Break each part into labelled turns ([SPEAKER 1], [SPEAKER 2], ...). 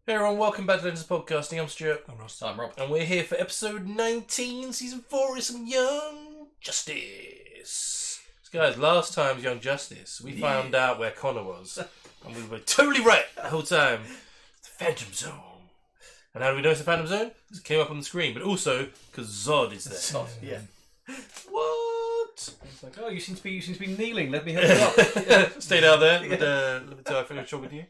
[SPEAKER 1] Hey everyone, welcome back to Lenses Podcasting. I'm Stuart.
[SPEAKER 2] I'm Ross.
[SPEAKER 3] I'm Rob.
[SPEAKER 1] And we're here for episode 19, season 4 is some Young Justice. So guys, last time's Young Justice, we found out where Connor was. And we were totally right the whole time. The Phantom Zone. And how do we know it's the Phantom Zone? Because it came up on the screen, but also because Zod is there.
[SPEAKER 3] Zod, yeah.
[SPEAKER 1] What?
[SPEAKER 3] It's like, oh, you seem to be kneeling. Let me help you up.
[SPEAKER 1] Stay down there until I finish talking to you.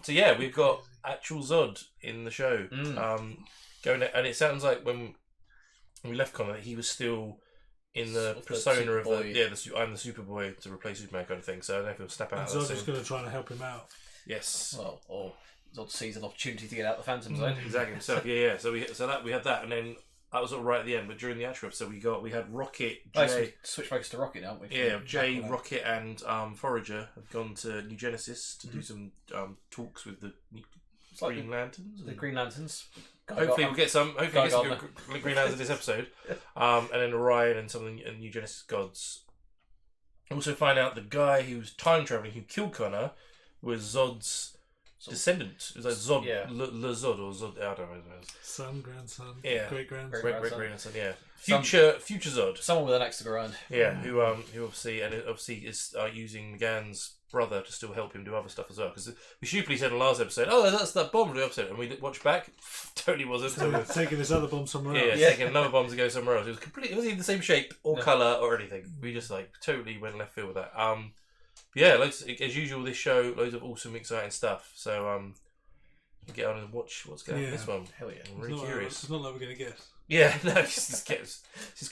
[SPEAKER 1] So yeah, we've got actual Zod in the show. Going, and it sounds like when we left Connor, he was still in the persona of I'm the Superboy to replace Superman kind of thing. So I don't know if he'll snap out.
[SPEAKER 2] And Zod is going to try and help him out.
[SPEAKER 1] Yes.
[SPEAKER 3] Well, or Zod sees an opportunity to get out the Phantom Zone.
[SPEAKER 1] Exactly himself. Yeah. So we had that, and then that was all right at the end. But during the actual episode, we had Rocket, Jay.
[SPEAKER 3] So switch focus to Rocket, aren't we?
[SPEAKER 1] Yeah, Jay, Rocket, and Forager have gone to New Genesis to do some talks with the Green Lanterns.
[SPEAKER 3] The Green Lanterns.
[SPEAKER 1] Hopefully we'll get some. Hopefully we'll get some Green Lanterns in this episode. And then Orion and some of the New Genesis gods. Also find out the guy who's time traveling who killed Connor was Zod's descendant. It was like Zod, Le Zod or Zod. I don't know.
[SPEAKER 2] Son, grandson, great grandson.
[SPEAKER 1] Great grandson. Yeah. Future Zod.
[SPEAKER 3] Someone with an axe to grind.
[SPEAKER 1] Yeah, who obviously is using McGann's brother to still help him do other stuff as well. Because we stupidly said in the last episode, "Oh, that's that bomb from the episode," and we watched back, totally wasn't.
[SPEAKER 2] So taking this other bomb somewhere else.
[SPEAKER 1] Yeah, taking another bomb to go somewhere else. It was completely. It wasn't even the same shape or colour or anything. We just totally went left field with that. Yeah, as usual, this show loads of awesome, exciting stuff. So get on and watch what's going on in this one.
[SPEAKER 3] Hell yeah,
[SPEAKER 1] I'm really curious.
[SPEAKER 2] It's not like we're going to guess.
[SPEAKER 1] Yeah, no, it's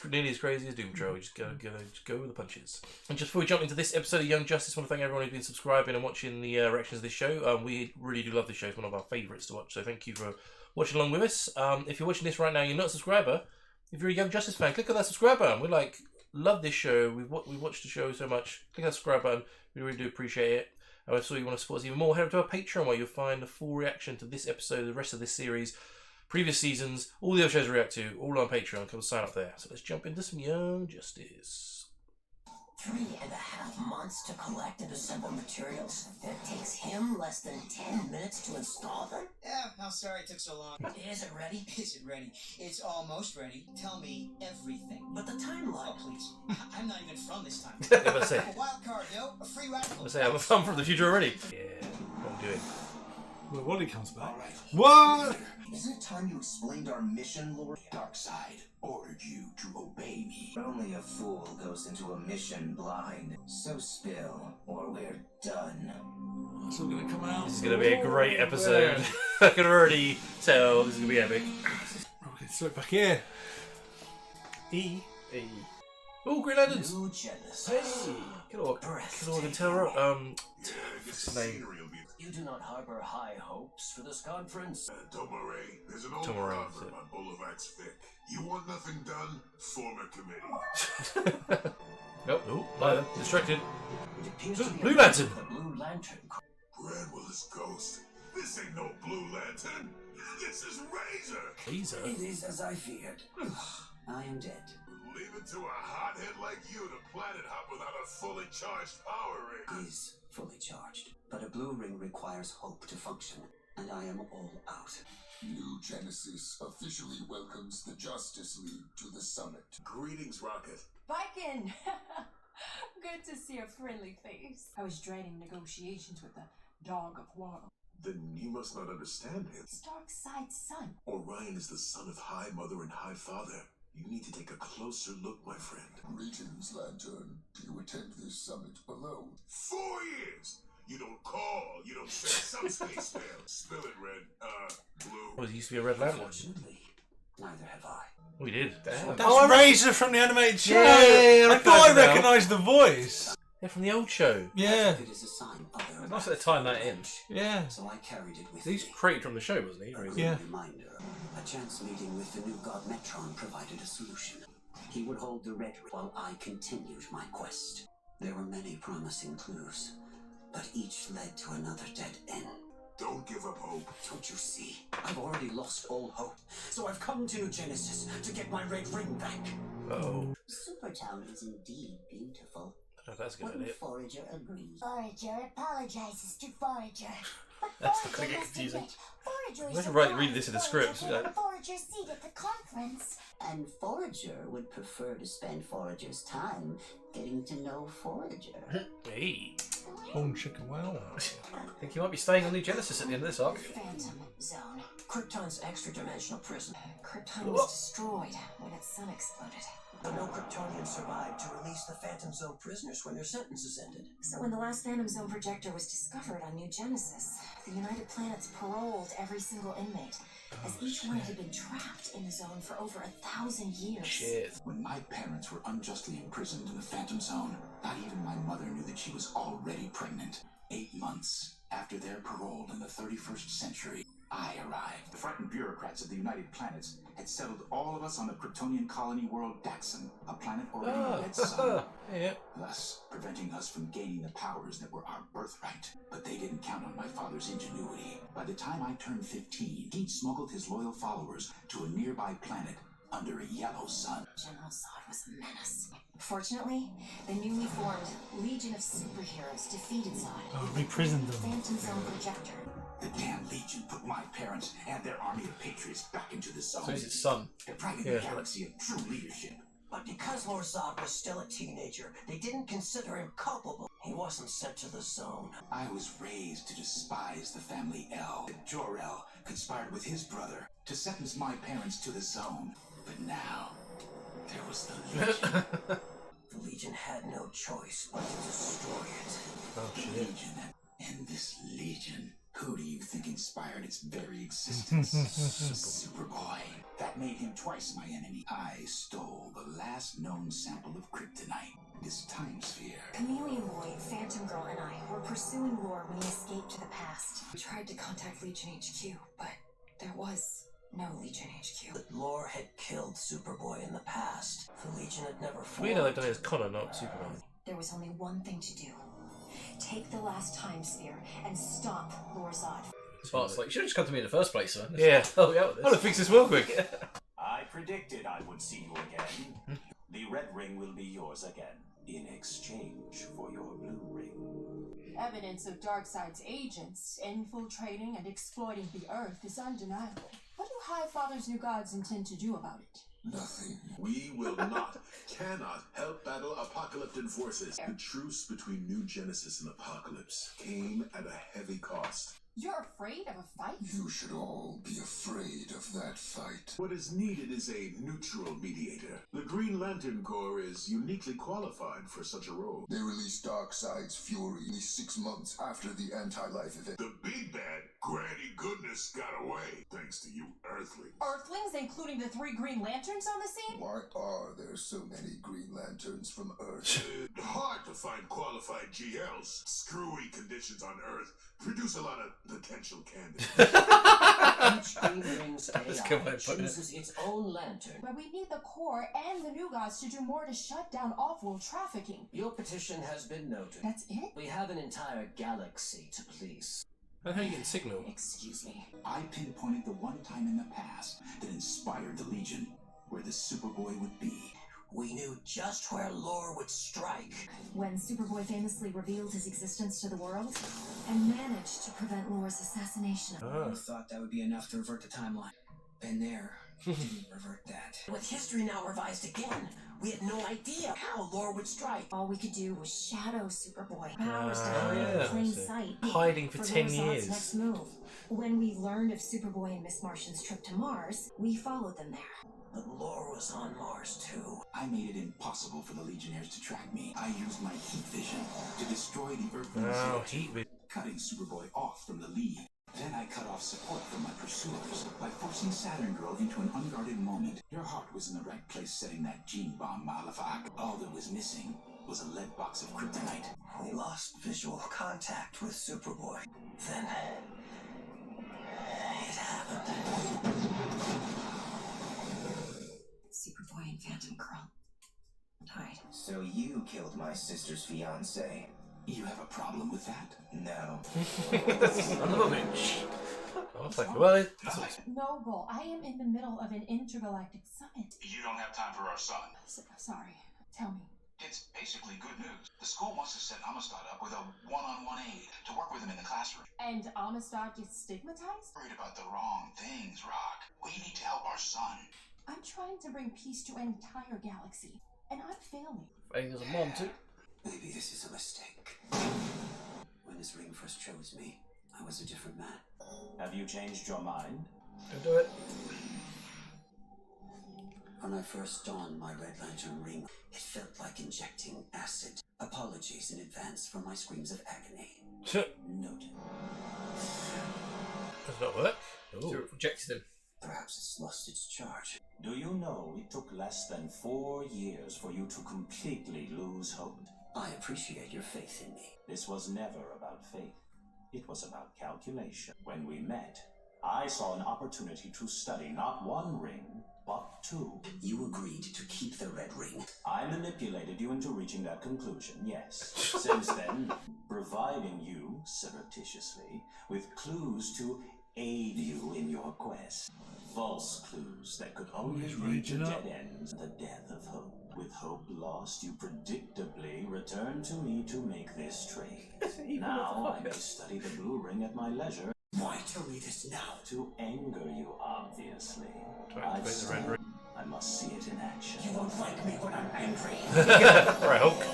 [SPEAKER 1] nearly as crazy as Doom Patrol. You just go with the punches. And just before we jump into this episode of Young Justice, I want to thank everyone who's been subscribing and watching the reactions of this show. We really do love this show. It's one of our favourites to watch. So thank you for watching along with us. If you're watching this right now, you're not a subscriber. If you're a Young Justice fan, click on that subscribe button. We're love this show. We've watched the show so much. Click that subscribe button. We really do appreciate it. And if you want to support us even more, head over to our Patreon where you'll find a full reaction to this episode, the rest of this series, previous seasons, all the other shows we react to, all on Patreon. Come sign up there. So let's jump into some Young Justice.
[SPEAKER 4] 3.5 months to collect and assemble materials. It takes him less than 10 minutes to install them?
[SPEAKER 5] Yeah, I'm sorry it took so long.
[SPEAKER 4] Is it ready?
[SPEAKER 5] Is it ready? It's almost ready. Tell me everything.
[SPEAKER 4] But the timeline.
[SPEAKER 5] Oh, please. I'm not even from this time.
[SPEAKER 1] Yeah, but say,
[SPEAKER 5] A wild card, yo. A free radical.
[SPEAKER 1] I'm from the future already. Yeah, what I'm doing.
[SPEAKER 2] Well, Wally comes back.
[SPEAKER 4] All right.
[SPEAKER 2] What?
[SPEAKER 4] Isn't it time you explained our mission, Lord? Darkseid ordered you to obey me. Only a fool goes into a mission blind. So spill, or we're done.
[SPEAKER 2] It's all going to come out.
[SPEAKER 1] This is going to be a great episode. I can already tell this is going to be epic.
[SPEAKER 2] Okay, so back here. E.
[SPEAKER 1] Oh, Green Lanterns.
[SPEAKER 4] New Genesis.
[SPEAKER 1] Hey, good order. What's his name?
[SPEAKER 4] You do not harbor high hopes for this conference.
[SPEAKER 6] Tomoray, there's an old
[SPEAKER 1] Tomoray,
[SPEAKER 6] proverb on Boulevard's Vic. You want nothing done? Form a committee.
[SPEAKER 1] Nope. Oh, distracted.
[SPEAKER 4] It appears to be
[SPEAKER 1] Blue Lantern.
[SPEAKER 4] The Blue Lantern.
[SPEAKER 6] Bradwell is Ghost. This ain't no Blue Lantern. This is Razor.
[SPEAKER 1] Razor?
[SPEAKER 4] It is as I feared. I am dead.
[SPEAKER 6] Leave it to a hothead like you to planet hop without a fully charged power ring.
[SPEAKER 4] Is fully charged. But a blue ring requires hope to function, and I am all out.
[SPEAKER 6] New Genesis officially welcomes the Justice League to the summit. Greetings, Rocket.
[SPEAKER 7] Viking! Good to see a friendly face. I was dreading negotiations with the Dog of War.
[SPEAKER 6] Then you must not understand him.
[SPEAKER 7] It's Darkseid's son.
[SPEAKER 6] Orion is the son of High Mother and High Father. You need to take a closer look, my friend. Greetings, Lantern. Do you attend this summit alone? 4 years! You don't call, you don't send some space spell. Spill it, Red. Blue.
[SPEAKER 1] Oh, he used to be a Red Lantern.
[SPEAKER 4] Unfortunately, neither have I.
[SPEAKER 1] We did. Damn.
[SPEAKER 2] That's Razor from the animated show.
[SPEAKER 1] Yay, I
[SPEAKER 2] I thought I
[SPEAKER 1] recognise
[SPEAKER 2] recognised the voice.
[SPEAKER 1] Yeah, from the old show.
[SPEAKER 2] Yeah.
[SPEAKER 4] It is a sign other
[SPEAKER 3] Nice to time that in.
[SPEAKER 2] Yeah.
[SPEAKER 4] So I carried it with
[SPEAKER 1] He's
[SPEAKER 4] me.
[SPEAKER 1] created from the show, wasn't he?
[SPEAKER 4] A good
[SPEAKER 2] Yeah.
[SPEAKER 4] reminder. A chance meeting with the new god Metron provided a solution. He would hold the red while I continued my quest. There were many promising clues, but each led to another dead end.
[SPEAKER 6] Don't give up hope.
[SPEAKER 4] Don't you see? I've already lost all hope, so I've come to New Genesis to get my red ring back.
[SPEAKER 1] Oh.
[SPEAKER 4] Supertown is indeed beautiful.
[SPEAKER 1] I don't know if that's a good
[SPEAKER 4] Wouldn't
[SPEAKER 1] idea.
[SPEAKER 4] Forager agree?
[SPEAKER 8] Forager apologizes to Forager. But
[SPEAKER 3] That's
[SPEAKER 8] Forager
[SPEAKER 3] gonna get
[SPEAKER 8] must
[SPEAKER 3] confusing.
[SPEAKER 8] admit, Foragers
[SPEAKER 1] Imagine
[SPEAKER 8] arrived
[SPEAKER 1] reading this in the
[SPEAKER 8] going
[SPEAKER 1] script,
[SPEAKER 8] to
[SPEAKER 1] like-
[SPEAKER 8] take Forager's seat at the conference.
[SPEAKER 4] And Forager would prefer to spend Forager's time getting to know Forager.
[SPEAKER 1] Hey.
[SPEAKER 2] Oh, chicken wow.
[SPEAKER 3] I think you might be staying on New Genesis at the end of this arc.
[SPEAKER 8] Phantom Zone.
[SPEAKER 5] Krypton's extra-dimensional prison.
[SPEAKER 8] Krypton was destroyed when its sun exploded.
[SPEAKER 5] But no Kryptonians survived to release the Phantom Zone prisoners when their sentences ended.
[SPEAKER 8] So when the last Phantom Zone projector was discovered on New Genesis, the United Planets paroled every single inmate, as each one had been trapped in the zone for over 1,000 years.
[SPEAKER 1] Shit.
[SPEAKER 6] When my parents were unjustly imprisoned in the Phantom Zone, not even my mother knew that she was already pregnant. 8 months after their parole in the 31st century, I arrived. The frightened bureaucrats of the United Planets had settled all of us on the Kryptonian colony world Daxon, a planet orbiting the red sun,
[SPEAKER 1] Yeah.
[SPEAKER 6] thus preventing us from gaining the powers that were our birthright. But they didn't count on my father's ingenuity. By the time I turned 15, he'd smuggled his loyal followers to a nearby planet under a yellow sun.
[SPEAKER 8] General Zod was a menace. Fortunately, the newly formed Legion of Superheroes defeated Zod
[SPEAKER 2] Oh,
[SPEAKER 8] with the
[SPEAKER 2] reprisoned them.
[SPEAKER 8] Phantom Zone projector.
[SPEAKER 6] The damn Legion put my parents and their army of patriots back into the zone,
[SPEAKER 1] So is it son?
[SPEAKER 6] depriving
[SPEAKER 1] Yeah.
[SPEAKER 6] the galaxy of true leadership.
[SPEAKER 5] But because Lord Zod was still a teenager, they didn't consider him culpable. He wasn't sent to the zone.
[SPEAKER 6] I was raised to despise the family L. Jor-El conspired with his brother to sentence my parents to the zone. But now, there was the Legion.
[SPEAKER 5] The Legion had no choice but to destroy it.
[SPEAKER 1] Oh
[SPEAKER 6] The
[SPEAKER 1] shit.
[SPEAKER 6] Legion. And this Legion, who do you think inspired its very existence? Superboy. That made him twice my enemy. I stole the last known sample of kryptonite, this time sphere.
[SPEAKER 8] Chameleon Boy, Phantom Girl, and I were pursuing Lore when he escaped to the past. We tried to contact Legion HQ, but there was no Legion HQ.
[SPEAKER 5] But Lore had killed Superboy in the past. The Legion had never formed.
[SPEAKER 1] We know they've done it as Connor, not Superman.
[SPEAKER 8] There was only one thing to do. Take the last time sphere and stop Lord Zod.
[SPEAKER 3] Bart's like, you should have just come to me in the first place, man.
[SPEAKER 1] Yeah.
[SPEAKER 3] Oh, yeah, with
[SPEAKER 1] I'm gonna
[SPEAKER 3] this.
[SPEAKER 1] fix this real quick.
[SPEAKER 9] I predicted I would see you again. The red ring will be yours again, in exchange for your blue ring.
[SPEAKER 7] Evidence of Darkseid's agents infiltrating and exploiting the Earth is undeniable. What do High Father's new gods intend to do about it?
[SPEAKER 6] Nothing. We will not, cannot help battle apocalyptic forces. The truce between New Genesis and Apocalypse came at a heavy cost.
[SPEAKER 7] You're afraid of a fight?
[SPEAKER 6] You should all be afraid of that fight. What is needed is a neutral mediator. The Green Lantern Corps is uniquely qualified for such a role. They released Darkseid's Fury 6 months after the anti-life event. The big bad Granny Goodness got away, thanks to you Earthlings.
[SPEAKER 7] Earthlings, including the 3 Green Lanterns on the scene?
[SPEAKER 6] Why are there so many Green Lanterns from Earth? Hard to find qualified GLs. Screwy conditions on Earth produce a lot of potential candidates.
[SPEAKER 5] Each Green Ring's
[SPEAKER 3] a good way
[SPEAKER 5] AI
[SPEAKER 3] of putting it.
[SPEAKER 5] chooses its own lantern.
[SPEAKER 7] But we need the Corps and the new gods to do more to shut down off-world trafficking.
[SPEAKER 5] Your petition has been noted.
[SPEAKER 7] That's it?
[SPEAKER 5] We have an entire galaxy to police.
[SPEAKER 1] That's how you get the signal.
[SPEAKER 7] Excuse me.
[SPEAKER 6] I pinpointed the one time in the past that inspired the Legion, where the Superboy would be.
[SPEAKER 5] We knew just where Lore would strike.
[SPEAKER 8] When Superboy famously revealed his existence to the world and managed to prevent Lore's assassination.
[SPEAKER 5] I thought that would be enough to revert the timeline. Been there. Didn't revert that. With history now revised again, we had no idea how Lore would strike.
[SPEAKER 8] All we could do was shadow Superboy. Powers to
[SPEAKER 1] Oh,
[SPEAKER 8] hide in
[SPEAKER 1] yeah.
[SPEAKER 8] plain
[SPEAKER 1] So,
[SPEAKER 8] sight.
[SPEAKER 1] hiding for 10
[SPEAKER 8] Lord Zod's
[SPEAKER 1] years.
[SPEAKER 8] next move. When we learned of Superboy and Miss Martian's trip to Mars, we followed them there.
[SPEAKER 5] But Lore was on Mars too.
[SPEAKER 6] I made it impossible for the Legionnaires to track me. I used my heat vision to destroy the Earthling
[SPEAKER 1] Oh,
[SPEAKER 6] Zero,
[SPEAKER 1] heat vision.
[SPEAKER 6] cutting Superboy off from the League. Then I cut off support from my pursuers by forcing Saturn Girl into an unguarded moment. Your heart was in the right place setting that gene bomb, Malefak. All that was missing was a lead box of kryptonite.
[SPEAKER 5] We lost visual contact with Superboy. Then it happened.
[SPEAKER 8] Superboy and Phantom Girl died.
[SPEAKER 5] So you killed my sister's fiance?
[SPEAKER 6] You have a problem with that?
[SPEAKER 5] No.
[SPEAKER 3] Son of a bitch.
[SPEAKER 1] Oh, it's like, well,
[SPEAKER 7] Noble, I am in the middle of an intergalactic summit.
[SPEAKER 9] You don't have time for our son.
[SPEAKER 7] Sorry. Tell me.
[SPEAKER 10] It's basically good news. The school wants to set Amistad up with a one-on-one aide to work with him in the classroom.
[SPEAKER 7] And Amistad gets stigmatized?
[SPEAKER 10] Worried about the wrong things, Rock. We need to help our son.
[SPEAKER 7] I'm trying to bring peace to an entire galaxy, and I'm failing.
[SPEAKER 3] There's a mom too.
[SPEAKER 4] Maybe this is a mistake. When this ring first chose me, I was a different man.
[SPEAKER 9] Have you changed your mind?
[SPEAKER 3] Don't do it.
[SPEAKER 4] When I first donned my Red Lantern ring, it felt like injecting acid. Apologies in advance for my screams of agony. Noted.
[SPEAKER 1] Does not work.
[SPEAKER 3] Stuart rejected him.
[SPEAKER 4] Perhaps it's lost its charge.
[SPEAKER 9] Do you know it took less than 4 years for you to completely lose hope?
[SPEAKER 4] I appreciate your faith in me.
[SPEAKER 9] This was never about faith. It was about calculation. When we met, I saw an opportunity to study not one ring, but 2.
[SPEAKER 4] You agreed to keep the red ring.
[SPEAKER 9] I manipulated you into reaching that conclusion, yes. Since then, providing you, surreptitiously, with clues to aid you in your quest. False clues that could only lead to dead ends and the death of hope. With hope lost, you predictably return to me to make this trade. Now I may study the blue ring at my leisure.
[SPEAKER 4] Why tell me this now?
[SPEAKER 9] To anger you, obviously.
[SPEAKER 1] Activate the red ring.
[SPEAKER 9] I must see it in action.
[SPEAKER 4] You won't like me when I'm angry.
[SPEAKER 1] Alright, Hulk.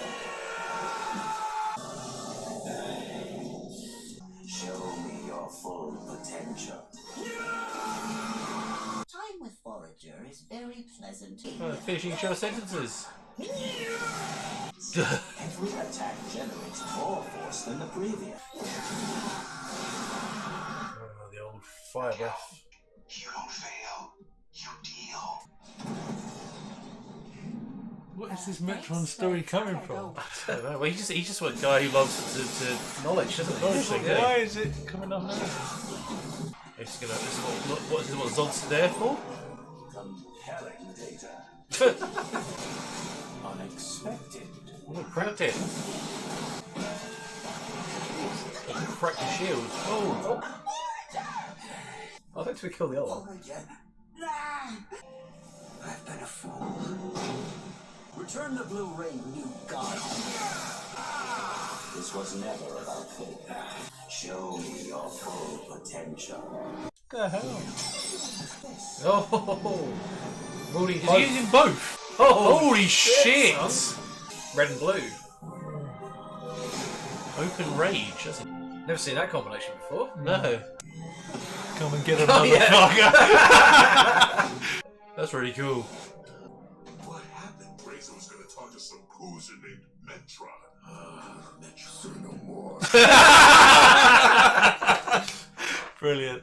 [SPEAKER 9] Show me your full potential.
[SPEAKER 4] Time with Forager is very pleasant.
[SPEAKER 1] Finishing each other's sentences.
[SPEAKER 9] Every attack generates more force than the previous.
[SPEAKER 1] The old fire breath.
[SPEAKER 10] You don't fail. You deal.
[SPEAKER 2] What is this Metron story coming from?
[SPEAKER 1] I don't know. Well, he's just a guy who loves to knowledge, doesn't he? Knowledge thing,
[SPEAKER 2] Why is it coming up now?
[SPEAKER 1] This is what Zod's there for?
[SPEAKER 9] Compelling data. Unexpected.
[SPEAKER 1] Oh, cracked it. Cracked the shield. Oh.
[SPEAKER 3] I think we kill the other one.
[SPEAKER 4] Forager. I've been a fool.
[SPEAKER 5] Return the blue ring, new god.
[SPEAKER 9] This was never about fate. Show me your full potential.
[SPEAKER 2] What the hell?
[SPEAKER 1] Oh. Holy, is he using both? Oh, holy shit!
[SPEAKER 3] Red and blue.
[SPEAKER 1] Open rage, doesn't it?
[SPEAKER 3] Never seen that combination before.
[SPEAKER 1] No.
[SPEAKER 2] Come and get a
[SPEAKER 1] Oh,
[SPEAKER 2] motherfucker.
[SPEAKER 1] That's really cool.
[SPEAKER 6] What happened? Razor was gonna talk to some cruiser named Metron. Metron. Say no more.
[SPEAKER 2] Brilliant.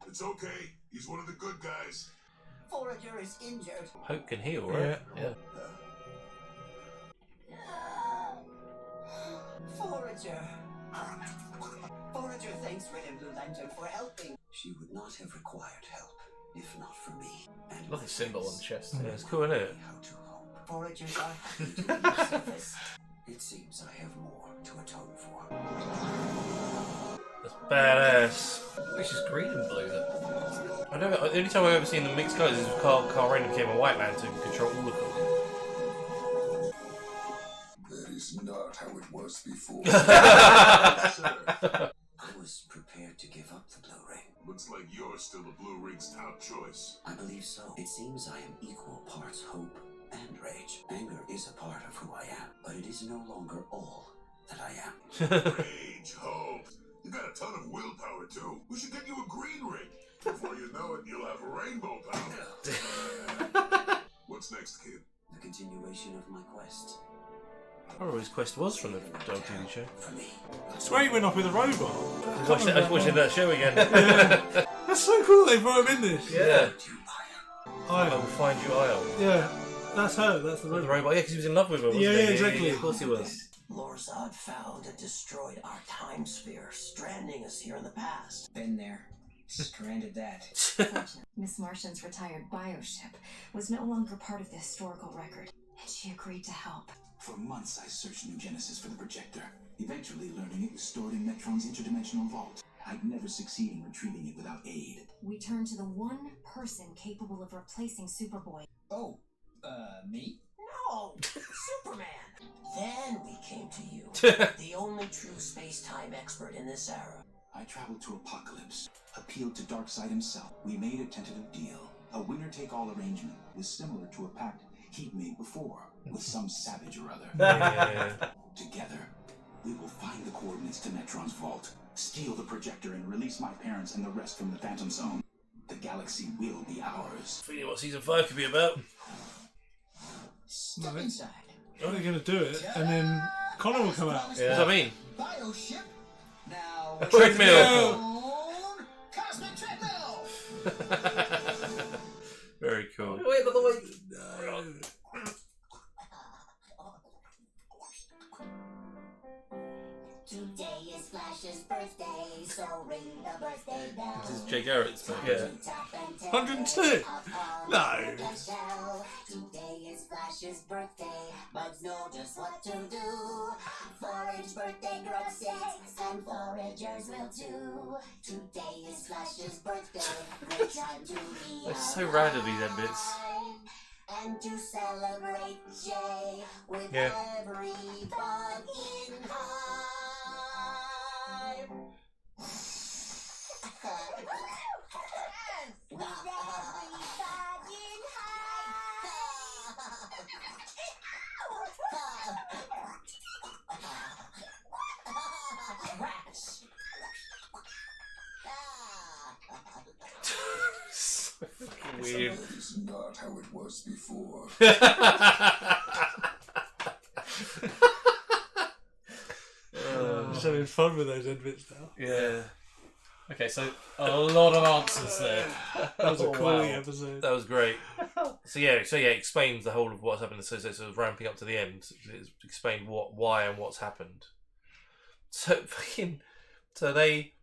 [SPEAKER 6] It's okay. He's one of the good guys.
[SPEAKER 4] Forager is injured.
[SPEAKER 1] Hope can heal, right? Yeah.
[SPEAKER 4] Forager. Forager thanks Red and Blue Lantern for helping. She would not have required help if not for me. And
[SPEAKER 3] Lovely symbol on the chest.
[SPEAKER 1] Yeah, it's cool, isn't it?
[SPEAKER 4] how to hope. Foragers are happy to be of service. It seems I have more to atone for.
[SPEAKER 1] That's badass.
[SPEAKER 3] Which is green and blue then.
[SPEAKER 1] I know. The only time I've ever seen them mixed colours is when Carl Rayner became a White Lantern and control all of them.
[SPEAKER 6] That is not how it was before.
[SPEAKER 4] I was prepared to give up the blue ring.
[SPEAKER 6] Looks like you're still the Blue Ring's top choice.
[SPEAKER 4] I believe so. It seems I am equal parts hope and rage. Anger is a part of who I am, but it is no longer all that I am.
[SPEAKER 6] Rage, hope. You got a ton of willpower too. We should get you a green ring. Before you know it, you'll have rainbow power. What's next, kid?
[SPEAKER 4] The continuation of my quest.
[SPEAKER 1] I don't know what his quest was from the dog TV show.
[SPEAKER 4] For me.
[SPEAKER 2] I swear he went off with a robot.
[SPEAKER 1] I was watching that show again.
[SPEAKER 2] That's so cool they brought him in this.
[SPEAKER 1] Yeah. I
[SPEAKER 2] Isle.
[SPEAKER 1] will find you, Isle.
[SPEAKER 2] Yeah, that's her. That's the
[SPEAKER 1] The
[SPEAKER 2] robot.
[SPEAKER 1] robot, yeah, because he was in love with her, wasn't
[SPEAKER 2] Yeah,
[SPEAKER 1] he?
[SPEAKER 2] yeah, exactly.
[SPEAKER 1] Of course he was.
[SPEAKER 5] Lorzod found and destroyed our time sphere, stranding us here in the past. Been there. Stranded that.
[SPEAKER 8] Miss Martian's retired bioship was no longer part of the historical record, and she agreed to help.
[SPEAKER 10] For months I searched New Genesis for the projector, eventually learning it was stored in Metron's interdimensional vault. I'd never succeed in retrieving it without aid.
[SPEAKER 8] We turned to the one person capable of replacing Superboy.
[SPEAKER 5] Oh, me? Oh, Superman. Then we came to you, the only true space-time expert in this era.
[SPEAKER 10] I traveled to Apocalypse, appealed to Darkseid himself. We made a tentative deal. A winner-take-all arrangement was similar to a pact he'd made before with some savage or other.
[SPEAKER 1] Yeah.
[SPEAKER 10] Together, we will find the coordinates to Metron's vault, steal the projector, and release my parents and the rest from the Phantom Zone. The galaxy will be ours.
[SPEAKER 1] Feeling what season 5 could be about.
[SPEAKER 5] Step inside.
[SPEAKER 2] They're going to do it, and then Connor will come out.
[SPEAKER 1] Yeah. That's what I mean.
[SPEAKER 5] Bioship. Now,
[SPEAKER 1] Treadmill.
[SPEAKER 5] Cosmic treadmill.
[SPEAKER 1] Very cool.
[SPEAKER 3] Wait, by the way.
[SPEAKER 11] Today is Flash's birthday, so ring the birthday bell.
[SPEAKER 1] This is Jay Garrett's birthday.
[SPEAKER 2] 102? No.
[SPEAKER 11] Today is Flash's birthday. Bugs know just what to do. Forage birthday grosses, and foragers will too. Today is Flash's birthday. Great time to be
[SPEAKER 1] They're so random, these end bits.
[SPEAKER 11] and to celebrate Jay with every bug in hive. With every bug in hive. Rats.
[SPEAKER 1] So fucking weird.
[SPEAKER 6] It's not how it was before.
[SPEAKER 2] Just having fun with those end bits now.
[SPEAKER 1] Yeah.
[SPEAKER 3] Okay, so a lot of answers there.
[SPEAKER 2] That was a
[SPEAKER 3] Oh,
[SPEAKER 2] cool
[SPEAKER 3] wow.
[SPEAKER 2] episode.
[SPEAKER 1] That was great. So yeah, it explains the whole of what's happened. So sort of ramping up to the end. It explained why, and what's happened. So they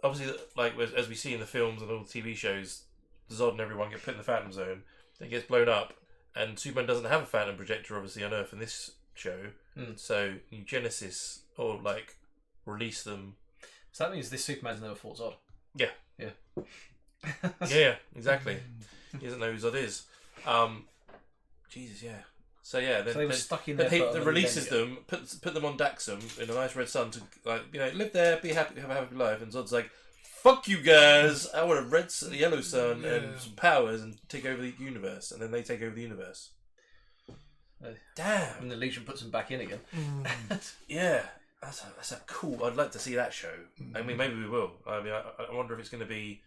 [SPEAKER 1] obviously, like as we see in the films and all the TV shows, Zod and everyone get put in the Phantom Zone. It gets blown up, and Superman doesn't have a Phantom projector obviously on Earth in this show. So New Genesis or release them.
[SPEAKER 3] So that means this Superman's never fought Zod.
[SPEAKER 1] Yeah.
[SPEAKER 3] Yeah.
[SPEAKER 1] Yeah, exactly. He doesn't know who Zod is. Jesus, yeah. So yeah,
[SPEAKER 3] So they were stuck in there for
[SPEAKER 1] He
[SPEAKER 3] another
[SPEAKER 1] releases
[SPEAKER 3] millennia.
[SPEAKER 1] them, put them on Daxam in a nice red sun to live there, be happy, have a happy life. And Zod's like, "Fuck you guys! I want a yellow sun and some powers and take over the universe." And then they take over the universe. Damn.
[SPEAKER 3] And the Legion puts him back in again.
[SPEAKER 1] Yeah. That's a cool. I'd like to see that show. I mean, maybe we will. I mean, I wonder if it's going to be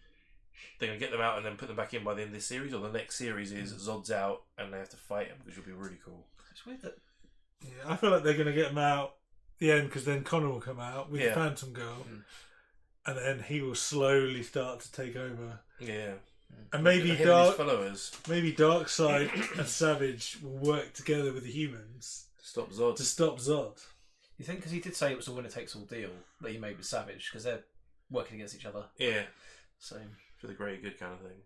[SPEAKER 1] they're going to get them out and then put them back in by the end of this series, or the next series is Zod's out and they have to fight him, which would be really cool.
[SPEAKER 3] It's weird that.
[SPEAKER 2] Yeah, I feel like they're going to get him out at the end because then Connor will come out with Phantom Girl, and then he will slowly start to take over.
[SPEAKER 1] Yeah.
[SPEAKER 2] And maybe
[SPEAKER 1] Him and his followers.
[SPEAKER 2] Maybe Darkseid and Savage will work together with the humans
[SPEAKER 1] to stop Zod.
[SPEAKER 3] You think because he did say it was a winner takes all deal that he made with Savage because they're working against each other.
[SPEAKER 1] Yeah.
[SPEAKER 3] So
[SPEAKER 1] for the greater good kind of thing.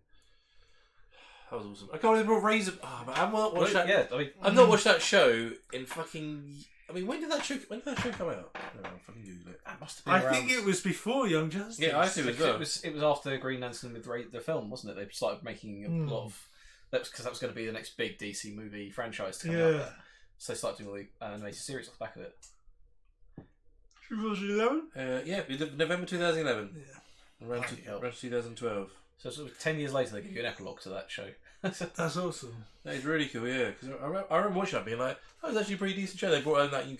[SPEAKER 1] That was awesome. I can't remember Razor. Oh, but I've not watched that.
[SPEAKER 3] Yeah, I mean,
[SPEAKER 1] I've not watched that show in fucking. I mean, when did that show come out? No, I'll fucking Google it.
[SPEAKER 3] That must have been
[SPEAKER 2] I
[SPEAKER 3] around.
[SPEAKER 2] think it was before Young Justice.
[SPEAKER 1] Yeah, I think
[SPEAKER 3] It was after Green Lantern with the film, wasn't it? They started making a lot of. That's because that was going to be the next big DC movie franchise to come out. There. So they started doing all the animated series off the back of it.
[SPEAKER 2] 2011?
[SPEAKER 1] Yeah, November 2011.
[SPEAKER 2] Yeah.
[SPEAKER 1] Around 2012.
[SPEAKER 3] So sort of 10 years later, they give you an epilogue to that show.
[SPEAKER 2] That's awesome.
[SPEAKER 1] That is really cool, yeah. Because I remember watching that, being like, "Oh, it's actually a pretty decent show." They brought in that new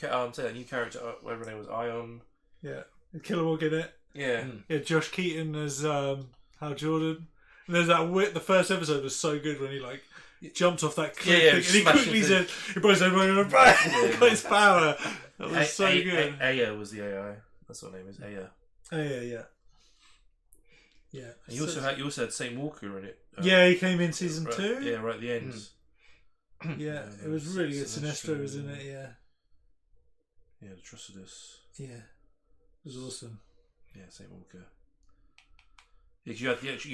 [SPEAKER 1] character, whatever her name was, Ion.
[SPEAKER 2] Yeah, and Kilowog in it.
[SPEAKER 1] Yeah,
[SPEAKER 2] yeah. Josh Keaton as Hal Jordan. And there's that the first episode was so good when he jumped off that cliff thing, and he quickly said, "He blows everyone in the back." Got his power. That was so good.
[SPEAKER 1] Aya was the AI. That's what her name is. Aya.
[SPEAKER 2] Yeah. Yeah.
[SPEAKER 1] And you also had Saint Walker in it.
[SPEAKER 2] Yeah, he came in season 2.
[SPEAKER 1] Yeah, right at the end.
[SPEAKER 2] Yeah, it was really good. Sinestro was in it. Yeah.
[SPEAKER 1] Yeah, the Trucidus.
[SPEAKER 2] Yeah, it was awesome.
[SPEAKER 1] Yeah, Saint Walker. Because you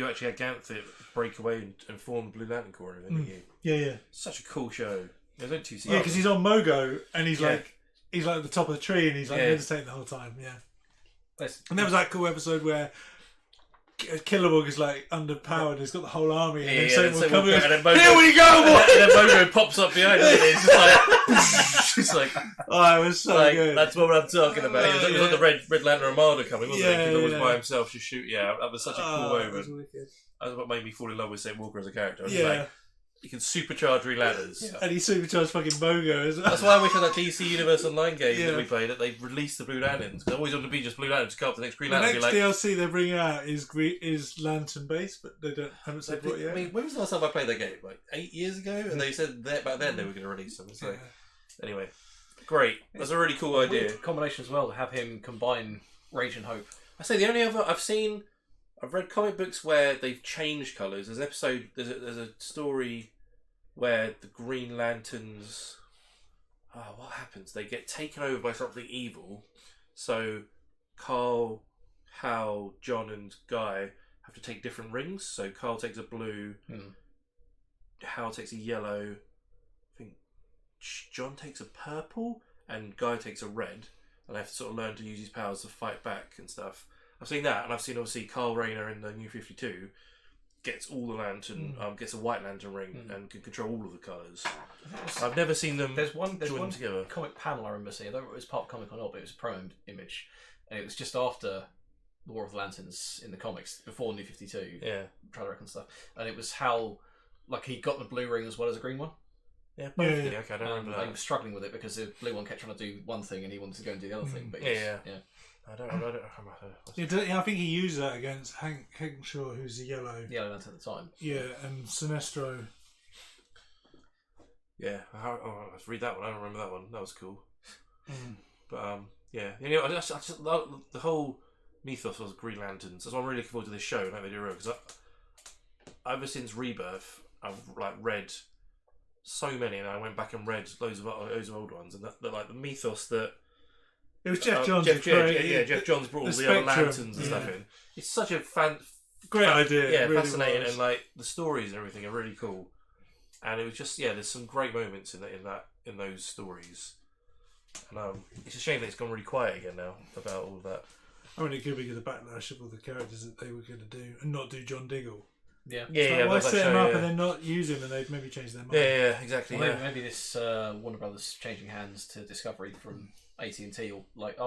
[SPEAKER 1] actually had Ganthet break away and form the Blue Lantern Corps, didn't you?
[SPEAKER 2] Yeah.
[SPEAKER 1] Such a cool show. There's only 2 seasons.
[SPEAKER 2] Yeah, because he's on Mogo and he's like at the top of the tree and he's meditating the whole time. Yeah. And there was that cool episode where Kilowog is like underpowered and he's got the whole army and then
[SPEAKER 1] Seymour
[SPEAKER 2] comes
[SPEAKER 1] and then Mogo,
[SPEAKER 2] here we go, boy!
[SPEAKER 1] And then Mogo pops up behind him. It's just like,
[SPEAKER 2] oh, it was so good.
[SPEAKER 1] That's what I'm talking about. It was like the Red Lantern Armada coming, wasn't it? He was by himself, just shoot. Yeah, that was such a cool moment. That was what made me fall in love with Sam Walker as a character. I was like, you can supercharge Green Lanterns.
[SPEAKER 2] Yeah. And he supercharged fucking Mogo as well.
[SPEAKER 1] That's why I wish on that DC Universe Online game that we played that they released the Blue Lanterns. Because I always wanted to be just Blue Lanterns. Come up the next Green Lantern.
[SPEAKER 2] The next DLC they're bringing out is Lantern based, but they haven't said what yet.
[SPEAKER 1] I mean, when was the last time I played that game? Like 8 years ago? And they said that back then they were going to release them. So, anyway, great. That's a really cool idea.
[SPEAKER 3] Combination as well to have him combine Rage and Hope.
[SPEAKER 1] I say the only other I've read comic books where they've changed colours. There's an episode, there's a story where the Green Lanterns, what happens? They get taken over by something evil. So Carl, Hal, John and Guy have to take different rings. So Carl takes a blue, Hal takes a yellow, I think John takes a purple, and Guy takes a red. And they have to sort of learn to use his powers to fight back and stuff. I've seen that, and I've seen obviously Carl Rayner in the New 52 gets all the lantern, gets a white lantern ring, and can control all of the colours. I've never seen them.
[SPEAKER 3] There's one
[SPEAKER 1] together.
[SPEAKER 3] Comic panel I remember seeing. I don't know if it was part of comic or not, but it was a promo image, and it was just after the War of the Lanterns in the comics, before New 52.
[SPEAKER 1] Yeah,
[SPEAKER 3] Traileric and stuff, and it was how like he got the blue ring as well as a green one.
[SPEAKER 1] Yeah, okay, I don't remember that.
[SPEAKER 3] He was struggling with it because the blue one kept trying to do one thing and he wanted to go and do the other thing. But
[SPEAKER 1] yeah. I
[SPEAKER 2] think he used that against Hank Henshaw, who's the yellow
[SPEAKER 3] Lantern at the time.
[SPEAKER 2] Yeah, and Sinestro.
[SPEAKER 1] Yeah, let's read that one. I don't remember that one. That was cool. But yeah, I just the whole mythos was Green Lanterns. That's why I'm really looking forward to this show and how they do it, because ever since Rebirth, I've read so many, and I went back and read loads of old ones, and that like the mythos that.
[SPEAKER 2] It was Jeff Johns.
[SPEAKER 1] Jeff Johns brought all the other lanterns and stuff in. It's such a
[SPEAKER 2] great idea.
[SPEAKER 1] Yeah,
[SPEAKER 2] really
[SPEAKER 1] fascinating,
[SPEAKER 2] was.
[SPEAKER 1] and like the stories and everything are really cool. And it was just there's some great moments in those stories. And it's a shame that it's gone really quiet again now about all of that.
[SPEAKER 2] I mean, it could be because of the backlash of all the characters that they were going to do and not do John Diggle. Why set him up and then not use him, and they'd maybe change their mind?
[SPEAKER 1] Yeah, exactly.
[SPEAKER 3] Well, maybe this Warner Brothers changing hands to Discovery from AT&T, or like,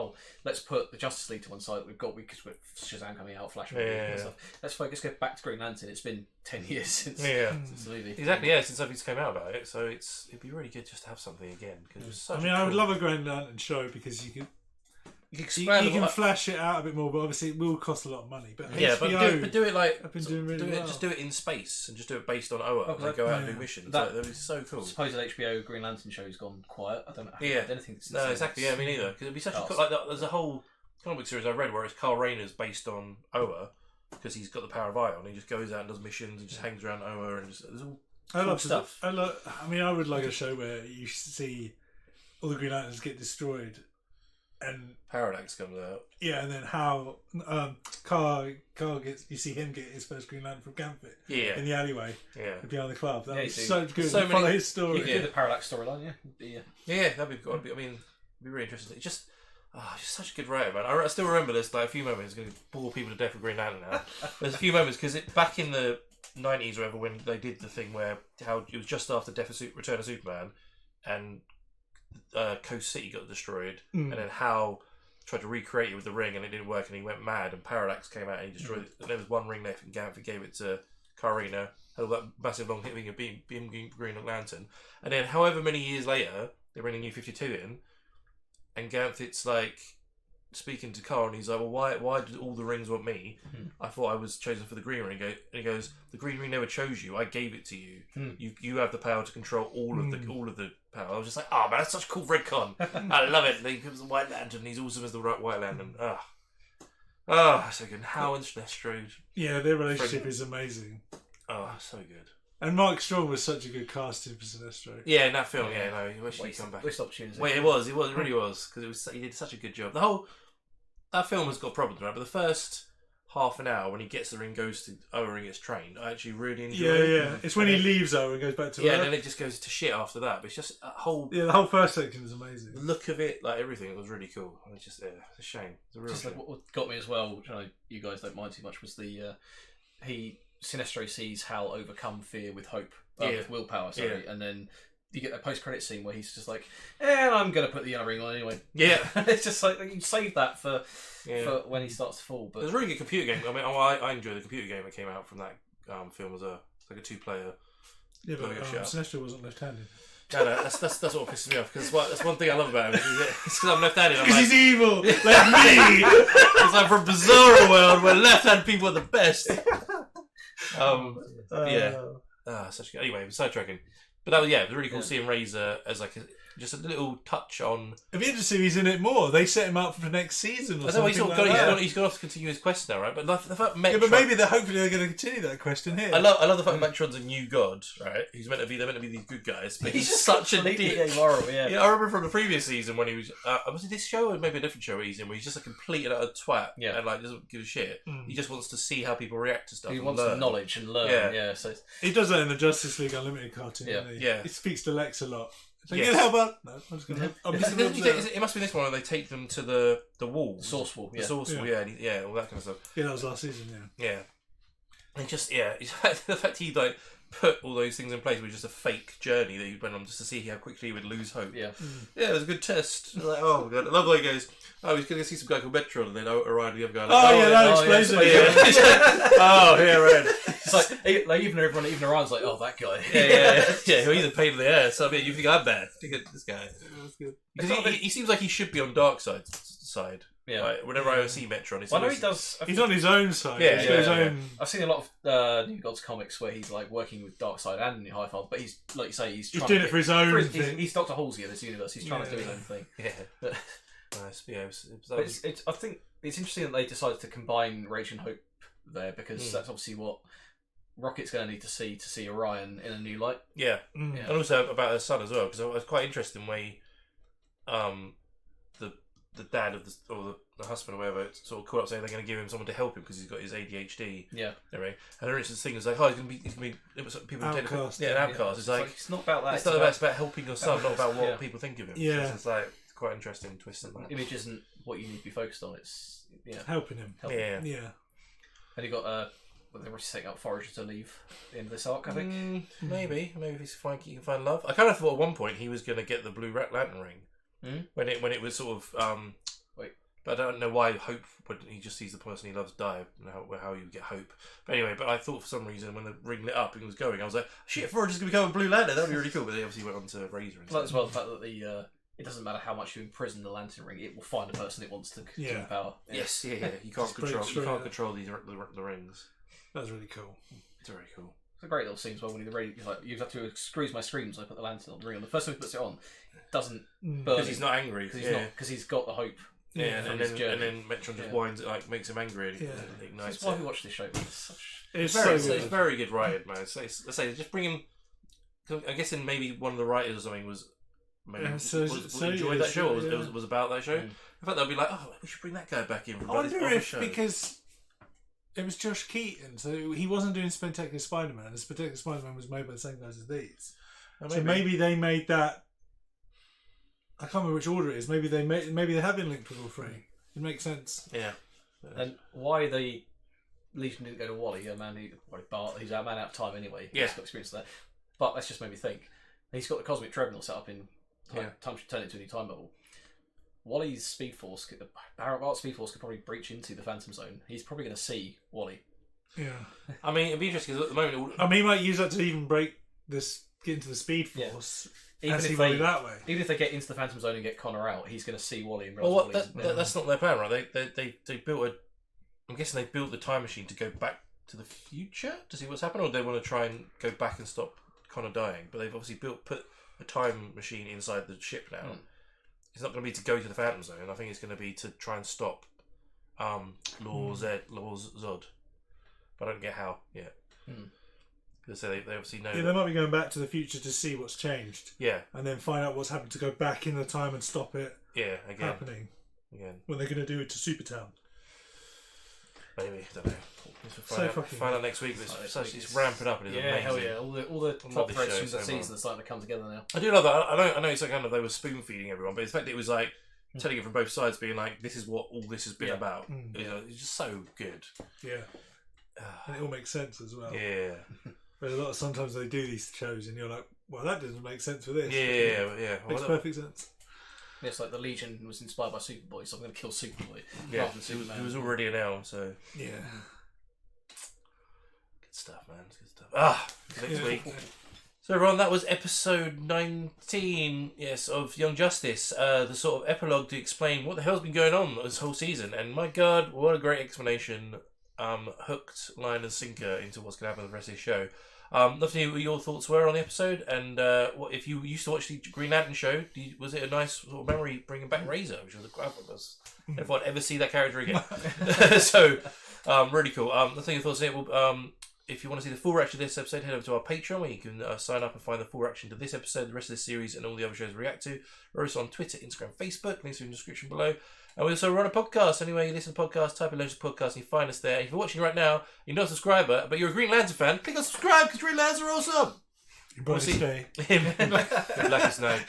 [SPEAKER 3] let's put the Justice League to one side. Because we've got Shazam coming out, Flash and stuff. Let's focus, go back to Green Lantern. It's been 10 years since the movie.
[SPEAKER 1] Exactly, since something's come out about it. So it'd be really good just to have something again. Because it was such
[SPEAKER 2] I would love a Green Lantern show because you can. You can flash it out a bit more, but obviously it will cost a lot of money. But HBO,
[SPEAKER 1] but do it like
[SPEAKER 2] I've been doing really well.
[SPEAKER 1] Just do it in space and just do it based on Oa. And go out and do missions. That would be so cool.
[SPEAKER 3] Supposed HBO Green Lantern show's gone quiet. I don't know. Anything.
[SPEAKER 1] No, exactly. Yeah, me neither. Because it'd be such a like there's a whole comic book series I read where it's Carl Rayner's based on Oa because he's got the power of Ion. He just goes out and does missions and just hangs around Oa and just there's all cool stuff.
[SPEAKER 2] I would like a show where you see all the Green Lanterns get destroyed. And
[SPEAKER 1] Parallax comes out.
[SPEAKER 2] Yeah, and then how Carl gets, you see him get his first Green Lantern from Gambit.
[SPEAKER 1] Yeah.
[SPEAKER 2] In the alleyway.
[SPEAKER 1] Yeah.
[SPEAKER 2] Behind the club. That was
[SPEAKER 3] so
[SPEAKER 2] so good.
[SPEAKER 1] So
[SPEAKER 2] follow his story.
[SPEAKER 3] The Parallax storyline.
[SPEAKER 1] Yeah, that'd be good. It'd be really interesting. It's just such a good writer, man. I still remember there's like a few moments. It's going to bore people to death with Green Lantern now. There's a few moments because back in the 90s or whatever when they did the thing where how it was just after Return of Superman, and Coast City got destroyed, and then Hal tried to recreate it with the ring, and it didn't work, and he went mad, and Parallax came out and he destroyed it. And there was one ring left, and Ganthet gave it to Karina, had all that massive long thing of being Green Lantern. And then, however many years later, they bring the New 52 in, and Ganthet's like speaking to Carl, and he's like, "Well, why did all the rings want me? I thought I was chosen for the green ring." And he goes, "The green ring never chose you. I gave it to you. You have the power to control all of the power." I was just like, "Oh man, that's such a cool retcon. I love it." And then he becomes the White Lantern. And he's awesome as the White Lantern. So good. Hal and Sinestro.
[SPEAKER 2] Yeah, their relationship is amazing.
[SPEAKER 1] Oh, so good.
[SPEAKER 2] And Mark Strong was such a good casting for Sinestro.
[SPEAKER 1] Yeah, in that film. He wish he'd come back.
[SPEAKER 3] Waste opportunity.
[SPEAKER 1] Wait, it really was because he did such a good job. That film has got problems, right? But the first half an hour when he gets there and goes to Oa and gets trained. I actually really enjoy
[SPEAKER 2] Yeah,
[SPEAKER 1] it.
[SPEAKER 2] yeah. It's when he leaves Oa and goes back to
[SPEAKER 1] Yeah,
[SPEAKER 2] Earth.
[SPEAKER 1] and then it just goes to shit after that. But it's just a whole...
[SPEAKER 2] Yeah, the whole first section is amazing.
[SPEAKER 1] The look of it, like everything, was really cool. It's just, it's a shame. It's a real
[SPEAKER 3] Just
[SPEAKER 1] shame.
[SPEAKER 3] like what got me as well, which I know you guys don't mind too much, was the Sinestro sees Hal overcome fear with hope, with willpower. Sorry, and then you get a post-credit scene where he's just like, I'm going to put the yellow ring on anyway.
[SPEAKER 1] Yeah.
[SPEAKER 3] It's just like you save that for when he starts to fall. But
[SPEAKER 1] There's a really good computer game. I mean, I enjoy the computer game that came out from that film as a like a 2-player.
[SPEAKER 2] Yeah, but Sinestro wasn't left-handed.
[SPEAKER 1] No, that's what pisses me off because that's one thing I love about him. It's because I'm left-handed.
[SPEAKER 2] Because he's evil, like me.
[SPEAKER 1] Because I'm from Bizarro World where left-handed people are the best. Such good. Anyway, sidetracking. But that was it was really cool seeing Razor as like just a little touch on.
[SPEAKER 2] It'd be interesting if he's in it more. They set him up for the next season. Or something
[SPEAKER 1] He's gone off to continue his quest now, right? But the fact Metron,
[SPEAKER 2] but maybe hopefully they're going to continue that quest in here.
[SPEAKER 1] I love the fact Metron's a new god, right? They're meant to be these good guys, but he's just such a dick.
[SPEAKER 3] Moral, yeah.
[SPEAKER 1] I remember from the previous season when he was it this show or maybe a different show where he's in, where he's just a complete and utter twat, and like doesn't give a shit. He just wants to see how people react to stuff.
[SPEAKER 3] He wants knowledge and learn. So
[SPEAKER 2] he does that in the Justice League Unlimited cartoon.
[SPEAKER 1] Yeah.
[SPEAKER 2] He speaks to Lex a lot. So you help out? No, I'm just going to.
[SPEAKER 1] It must be this one where they take them to the wall,
[SPEAKER 3] source wall,
[SPEAKER 1] the source wall, all that kind of stuff.
[SPEAKER 2] Yeah, that was last season.
[SPEAKER 1] Yeah, and just the fact he like put all those things in place was just a fake journey that he went on just to see how quickly he would lose hope.
[SPEAKER 3] Yeah,
[SPEAKER 1] it was a good test. Like, oh my god, I love the way he goes. Oh, he's going to see some guy called Metron, and then Orion the other guy. Like,
[SPEAKER 2] that explains it.
[SPEAKER 1] Oh, yeah, right.
[SPEAKER 3] It's like even Orion's like, that guy.
[SPEAKER 1] Yeah. He's a pain in the ass. So I mean, you think I'm bad? Look at this guy.
[SPEAKER 2] That's good.
[SPEAKER 1] Because he seems like he should be on Darkseid's side.
[SPEAKER 3] Yeah.
[SPEAKER 1] Right? Whenever I see Metron,
[SPEAKER 3] I know he does.
[SPEAKER 2] He's on his own side.
[SPEAKER 1] Yeah,
[SPEAKER 2] he's got his own.
[SPEAKER 3] I've seen a lot of New Gods comics where he's like working with Darkseid and High Father, but he's like you say, he's
[SPEAKER 2] doing it for his own thing.
[SPEAKER 3] He's Dr. Halsey in this universe. He's trying to do his own thing.
[SPEAKER 1] Yeah. Nice. Yeah.
[SPEAKER 3] I think it's interesting that they decided to combine Rage and Hope there because that's obviously what Rocket's going to need to see Orion in a new light.
[SPEAKER 1] Yeah. And also about her son as well, because it was quite interesting way the dad of the husband or whatever sort of called up saying they're going to give him someone to help him because he's got his ADHD.
[SPEAKER 3] Yeah.
[SPEAKER 1] Anyway, and her interesting thing was like, he's going to be people
[SPEAKER 2] outcast.
[SPEAKER 1] An outcast. It's like
[SPEAKER 3] it's not about that.
[SPEAKER 1] It's about helping your son, not about what people think of him.
[SPEAKER 2] Yeah.
[SPEAKER 1] So it's like quite interesting twist in that.
[SPEAKER 3] Image isn't what you need to be focused on. It's
[SPEAKER 2] helping him.
[SPEAKER 1] Yeah.
[SPEAKER 3] And you got they're setting up Forager to leave at the end of this arc, I think.
[SPEAKER 1] Maybe if he can find love. I kind of thought at one point he was going to get the Blue Lantern ring when it was sort of but I don't know why Hope when he just sees the person he loves die and how you get hope. But anyway, I thought for some reason when the ring lit up and was going, I was like, shit, Forager's going to become a Blue Lantern. That would be really cool. But they obviously went on to Razor.
[SPEAKER 3] Well, as well the fact that it doesn't matter how much you imprison the Lantern Ring; it will find a person it wants to give power.
[SPEAKER 1] Yeah. Yes, You can't control the rings.
[SPEAKER 2] That's really cool.
[SPEAKER 1] It's very cool.
[SPEAKER 3] It's a great little scene as well when he's like, you have to screws my screams. I put the lantern on the ring on. The first time he puts it on, it doesn't burn
[SPEAKER 1] because he's not angry.
[SPEAKER 3] Because he's got the hope.
[SPEAKER 1] Yeah, and then Metron just winds it, like makes him angry and ignites.
[SPEAKER 3] That's why we watch this show.
[SPEAKER 1] It's very good writing, man. Let's say just bring him. I'm guessing maybe one of the writers or something was enjoyed that show. Or was about that show. In fact, they'll be like, we should bring that guy back in.
[SPEAKER 2] I wonder if because it was Josh Keaton, so he wasn't doing Spectacular Spider-Man, and Spectacular Spider-Man was made by the same guys as these. So maybe they made that. I can't remember which order it is. Maybe they have been linked with all three. It makes sense.
[SPEAKER 1] Yeah.
[SPEAKER 3] And why the Legion didn't go to Wally, a man he's a man out of time anyway.
[SPEAKER 1] Yeah.
[SPEAKER 3] He's got experience of that. But that's just made me think. He's got the cosmic treadmill set up in time to turn it into a new time bubble. Wally's Speed Force, the Barrett Speed Force could probably breach into the Phantom Zone. He's probably going to see Wally.
[SPEAKER 2] Yeah.
[SPEAKER 1] I mean, it'd be interesting because at the moment...
[SPEAKER 2] he might use that to even get into the Speed Force.
[SPEAKER 3] Even if
[SPEAKER 2] that way.
[SPEAKER 3] Even if they get into the Phantom Zone and get Connor out, he's going to see Wally and
[SPEAKER 1] realize that's not their plan, right? They built a... I'm guessing they built the time machine to go back to the future to see what's happened, or they want to try and go back and stop Connor dying. But they've obviously put a time machine inside the ship now. It's not going to be to go to the Phantom Zone. I think it's going to be to try and stop Lord Zod. But I don't get how yet. Because they obviously know.
[SPEAKER 2] Yeah, they might be going back to the future to see what's changed.
[SPEAKER 1] Yeah.
[SPEAKER 2] And then find out what's happened to go back in the time and stop it
[SPEAKER 1] happening.
[SPEAKER 2] Again. When they're going to do it to Supertown.
[SPEAKER 1] Maybe, I don't know.
[SPEAKER 2] So fucking
[SPEAKER 1] find out next week. It's ramping up and it's amazing.
[SPEAKER 3] Hell yeah! All the
[SPEAKER 1] love
[SPEAKER 3] top
[SPEAKER 1] this
[SPEAKER 3] threads
[SPEAKER 1] show
[SPEAKER 3] from the
[SPEAKER 1] so
[SPEAKER 3] season
[SPEAKER 1] much.
[SPEAKER 3] are starting to come together now.
[SPEAKER 1] I do love that. I know it's like kind of they were spoon feeding everyone, but in fact it was like telling it from both sides, being like, "This is what all this has been about." You know, it's just so good.
[SPEAKER 2] Yeah, and it all makes sense as well.
[SPEAKER 1] Yeah.
[SPEAKER 2] But sometimes they do these shows, and you're like, "Well, that doesn't make sense for this."
[SPEAKER 1] Yeah.
[SPEAKER 2] Makes perfect sense.
[SPEAKER 3] Yeah, it's like the Legion was inspired by Superboy, so I'm going to kill Superboy.
[SPEAKER 1] Yeah,
[SPEAKER 3] rather than Superman.
[SPEAKER 1] he was already an L, so
[SPEAKER 2] yeah.
[SPEAKER 1] Good stuff, man. It's good stuff. Next week. So everyone, that was episode 19, yes, of Young Justice. The sort of epilogue to explain what the hell's been going on this whole season. And my God, what a great explanation. Hooked, line and sinker into what's going to happen with the rest of the show. Love to hear what your thoughts were on the episode, and what if you used to watch the Green Lantern show? Was it a nice sort of memory bringing back Razor, which was a crap of us? If I'd ever see that character again, so really cool. Love to hear your thoughts on it. Well, if you want to see the full reaction to this episode, head over to our Patreon where you can sign up and find the full reaction to this episode, the rest of this series, and all the other shows we react to. We're also on Twitter, Instagram, Facebook. Links are in the description below. And we also run a podcast. Anyway, you listen to podcasts, type in Legends Podcast, and you find us there. If you're watching right now, you're not a subscriber, but you're a Green Lantern fan, click on subscribe because Green Lanterns are awesome.
[SPEAKER 2] You probably stay.
[SPEAKER 1] Blackest Night.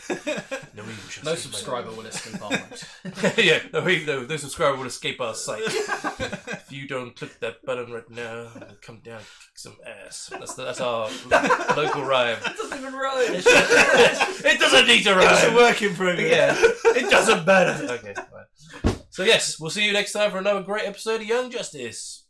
[SPEAKER 3] No subscriber will escape our sight.
[SPEAKER 1] Yeah, no subscriber will escape our sight. If you don't click that button right now, we'll come down and kick some ass. That's our local rhyme.
[SPEAKER 3] That doesn't even rhyme.
[SPEAKER 1] It doesn't need to rhyme.
[SPEAKER 2] It's a work in progress.
[SPEAKER 1] Yeah, it doesn't matter. Okay, fine. So yes, we'll see you next time for another great episode of Young Justice.